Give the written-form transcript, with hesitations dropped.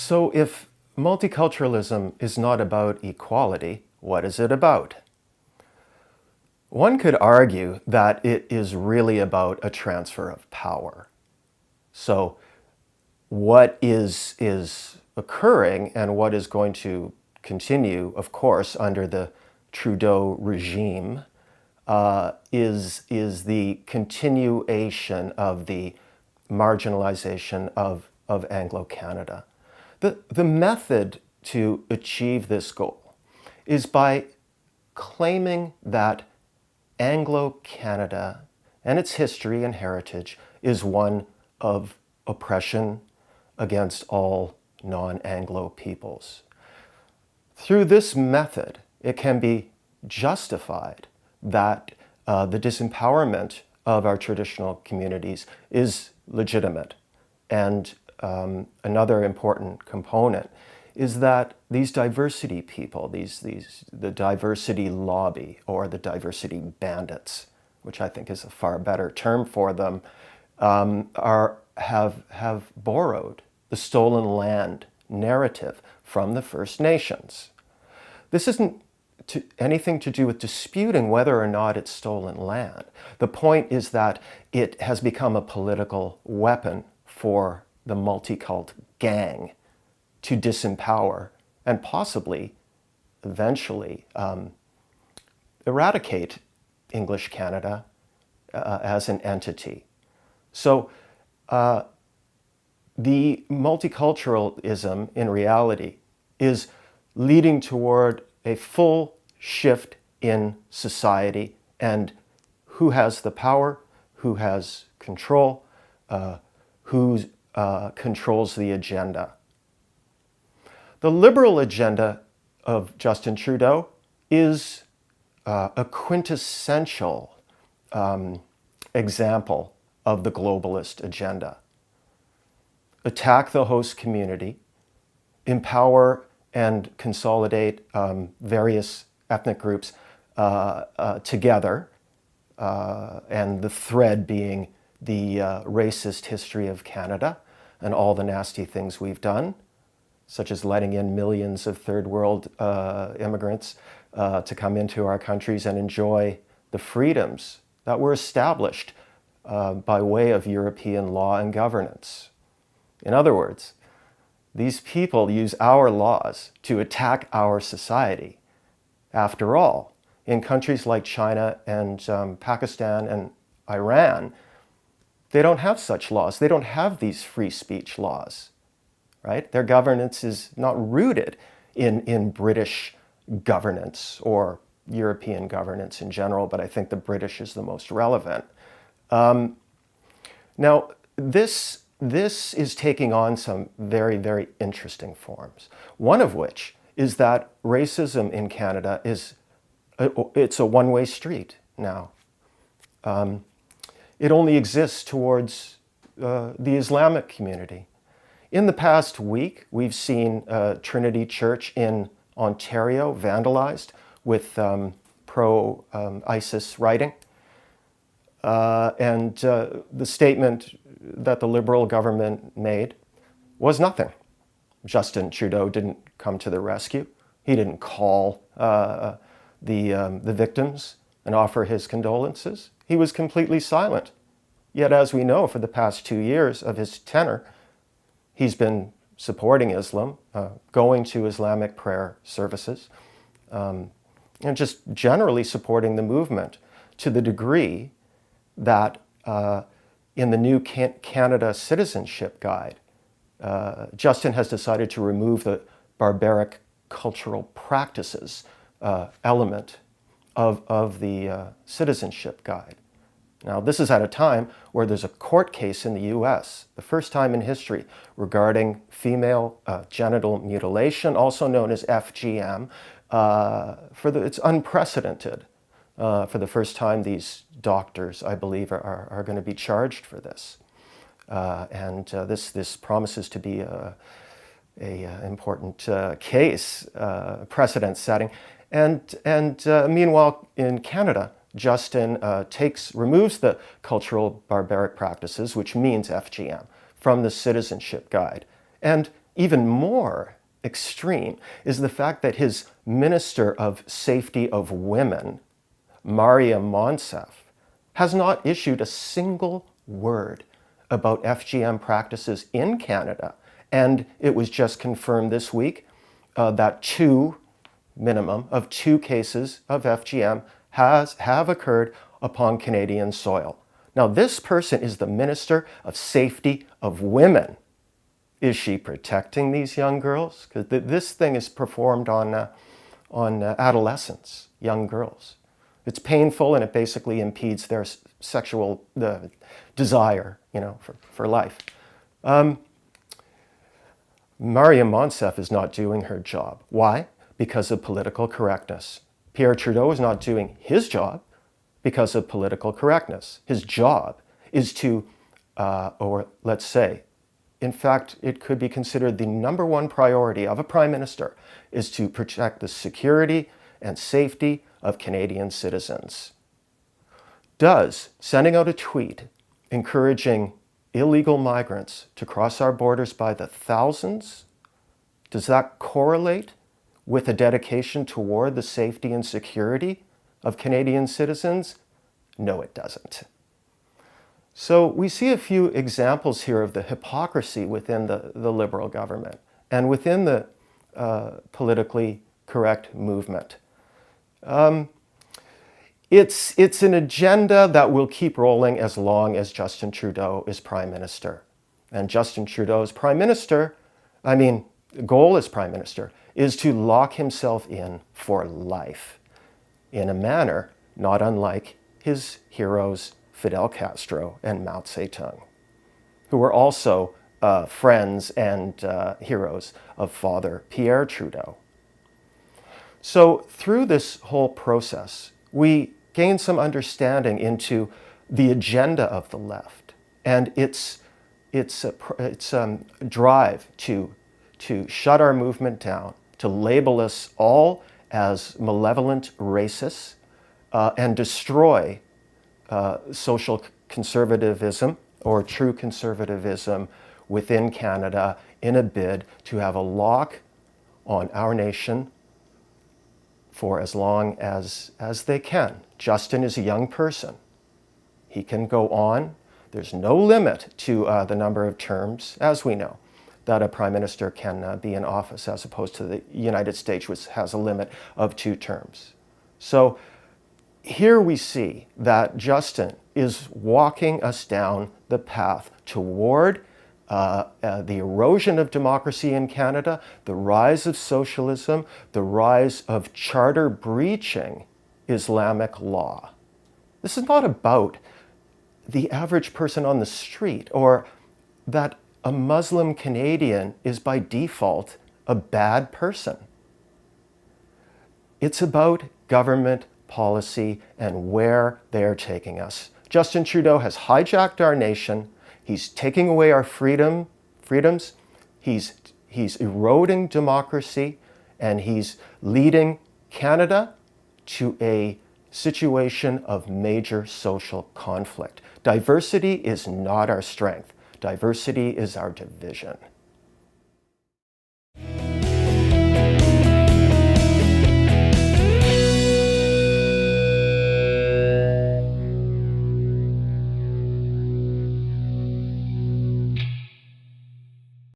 So if multiculturalism is not about equality, what is it about? One could argue that it is really about a transfer of power. So what is occurring and what is going to continue, of course, under the Trudeau regime is the continuation of the marginalization of Anglo-Canada. The method to achieve this goal is by claiming that Anglo-Canada and its history and heritage is one of oppression against all non-Anglo peoples. Through this method, it can be justified that the disempowerment of our traditional communities is legitimate. And another important component is that these diversity people, the diversity lobby or the diversity bandits, which I think is a far better term for them, have borrowed the stolen land narrative from the First Nations. This isn't anything to do with disputing whether or not it's stolen land. The point is that it has become a political weapon for the multicult gang to disempower and possibly eventually eradicate English Canada as an entity. So the multiculturalism in reality is leading toward a full shift in society and who has the power, who has control, who controls the agenda. The liberal agenda of Justin Trudeau is a quintessential example of the globalist agenda. Attack the host community, empower and consolidate various ethnic groups together, and the thread being the racist history of Canada and all the nasty things we've done, such as letting in millions of third world immigrants to come into our countries and enjoy the freedoms that were established by way of European law and governance. In other words, these people use our laws to attack our society. After all, in countries like China and Pakistan and Iran, they don't have such laws. They don't have these free speech laws, right? Their governance is not rooted in British governance or European governance in general, but I think the British is the most relevant. Now, this is taking on some very, very interesting forms. One of which is that racism in Canada it's a one-way street now. It only exists towards the Islamic community. In the past week, we've seen Trinity Church in Ontario vandalized with pro-ISIS writing. And the statement that the Liberal government made was nothing. Justin Trudeau didn't come to the rescue. He didn't call the victims and offer his condolences. He was completely silent. Yet, as we know, for the past 2 years of his tenure, he's been supporting Islam, going to Islamic prayer services, and just generally supporting the movement to the degree that in the new Canada Citizenship Guide, Justin has decided to remove the barbaric cultural practices element of the Citizenship Guide. Now, this is at a time where there's a court case in the US, the first time in history, regarding female genital mutilation, also known as FGM. It's unprecedented. For the first time, these doctors, I believe, are going to be charged for this. And this promises to be a important case, precedent setting. And meanwhile, in Canada, Justin removes the cultural barbaric practices, which means FGM, from the Citizenship Guide. And even more extreme is the fact that his Minister of Safety of Women, Maria Monsef, has not issued a single word about FGM practices in Canada. And it was just confirmed this week that minimum of two cases of FGM have occurred upon Canadian soil. Now, this person is the Minister of Safety of Women. Is she protecting these young girls? Because this thing is performed on adolescents, young girls. It's painful, and it basically impedes their sexual desire, for life. Maria Monsef is not doing her job. Why? Because of political correctness. Pierre Trudeau is not doing his job because of political correctness. His job is to, or let's say, in fact, it could be considered the number one priority of a prime minister is to protect the security and safety of Canadian citizens. Does sending out a tweet encouraging illegal migrants to cross our borders by the thousands, does that correlate with a dedication toward the safety and security of Canadian citizens? No, it doesn't. So we see a few examples here of the hypocrisy within the Liberal government and within the politically correct movement. It's an agenda that will keep rolling as long as Justin Trudeau is Prime Minister. And Justin Trudeau's goal as Prime Minister is to lock himself in for life in a manner not unlike his heroes Fidel Castro and Mao Zedong, who were also friends and heroes of Father Pierre Trudeau. So through this whole process, we gain some understanding into the agenda of the left and its drive to shut our movement down, to label us all as malevolent racists, and destroy social conservatism or true conservatism within Canada in a bid to have a lock on our nation for as long as they can. Justin is a young person. He can go on. There's no limit to the number of terms, as we know, that a prime minister can be in office, as opposed to the United States, which has a limit of 2 terms. So here we see that Justin is walking us down the path toward the erosion of democracy in Canada, the rise of socialism, the rise of charter-breaching Islamic law. This is not about the average person on the street or that a Muslim Canadian is by default a bad person. It's about government policy and where they are taking us. Justin Trudeau has hijacked our nation. He's taking away our freedoms. He's eroding democracy, and he's leading Canada to a situation of major social conflict. Diversity is not our strength. Diversity is our division.